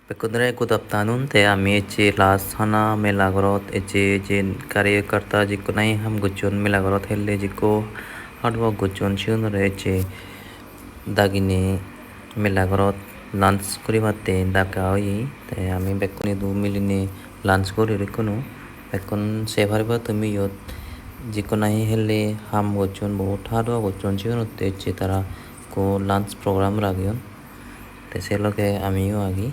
Pekudre good afternoon te ami eche las hana melagorot eche je karyakarta jiko nai ham guchon melagorot helle jiko hardwork guchon siunore eche dagini melagorot lunch koribate daka oi te ami bekkuni du milini lunch korir ikkunu bekkun se pariba tumi yot jiko nahi helle ham guchon bahut hardwork guchon siunotte eche tara ko lunch program ragion te se loge amiyo agi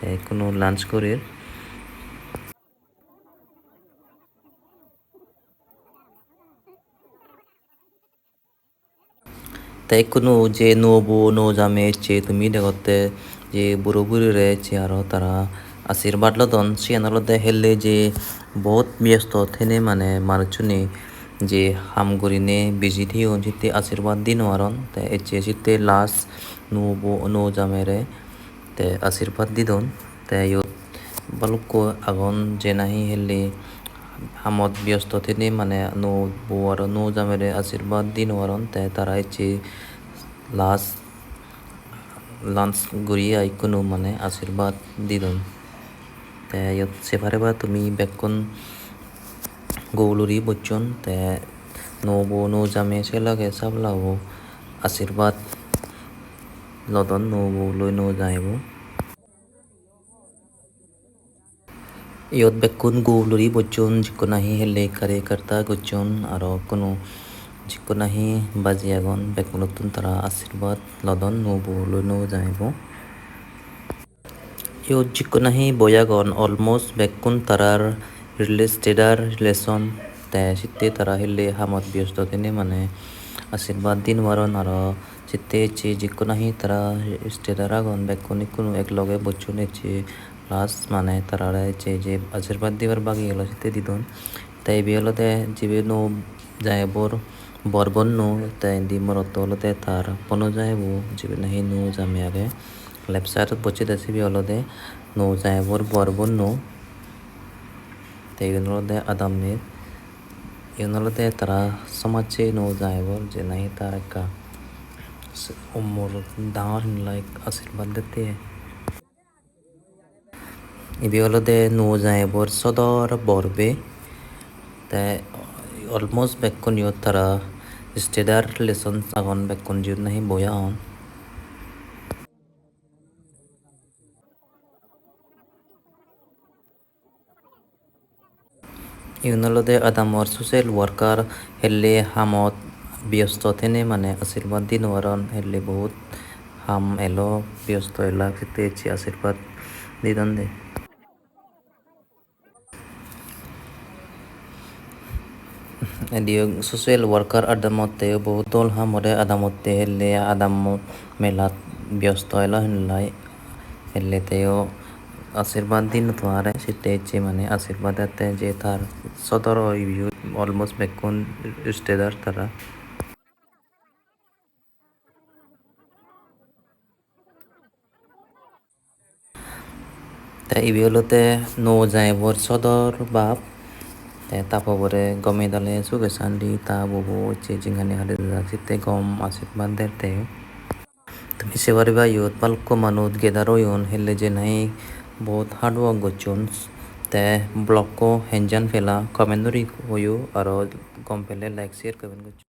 te কোনো lunch করির তাই কোনো যে নবো নো জামে চে তুমি দেখতে যে বুড়ো বুড়ি রয়েছে আরো তারা আশীর্বাদ লদন সিয়ানলদে হেললে যে বহুত ব্যস্ত থেনে মানে মানুষনি যে হামগরিনে বিজি থি অঞ্চিতে আশীর্বাদ দিন আরন তে এচে সিতে লাস্ট নবো নো জামেরে তে আশীর্বাদ দিদন তে balukko agon je nahi helle hamot ব্যস্ত thini mane no bo aro no jamere aশীর্বাদ din waron te tara eche last lunch guri ai kunu mane aশীর্বাদ didon te yot se pareba tumi bekkun gouluri bochon te no bo no jame se lage sablabo aশীর্বাদ lodon no bo loi no jaibo yot bekkun gouluri bochon jikko nahi helle karyakarta gochon aro kono jikko nahi baji agon bekkunotun tara aশীর্বাদ lodon no bo loi no jaibo yot jikko nahi boyagon almost bekkun tarar relation te sitte tara helle hamot byosto tene mane aশীর্বাদ din waron aro sitte eche jikko nahi tara stedar agon bekkun ikkunu ekloge bochon eche last mane tarara eche je aশীর্বাদ dibar bagi gelo sitte didon tai ibe olode jibe no jaibor borbon no tai indi morotto olode tar pono jaibo jibe nahi no jame age left side boche de sibe olode no jaibor borbon no tai iben olode adamne iben olode tara somache no jaibor je nahi tar ekka umor dangor like aশীর্বাদ dete ibe olode no jaibor sodor borbe te almost bekkun yot tara stedar relation agon bekkun jiyot nahi boya on iben olode adamor social worker helle hamot ব্যস্ত thene mane aশীর্বাদ din waron helle bahut ham elo ব্যস্ত ela sitte eche aশীর্বাদ didon de edio social worker adamotte bahut dol hamore adamotte helle adamot melat ব্যস্ত elo hinlai helle teo aশীর্বাদ din tuare sitte eche mane aশীর্বাদ ate je tar sodor oi almost bekkun stedar tara te ibe olode no jaibor sodor bab te tapobore gome dale suge sandi ta bobo che jingani hade sitte gom aশীর্বাদ derte tumi se pariba yot balukko manut gedar oyon helle je nahi bahut hard work gochon te blog ko henjan fela comment nori hoyo aro gom pele like share korben gochon.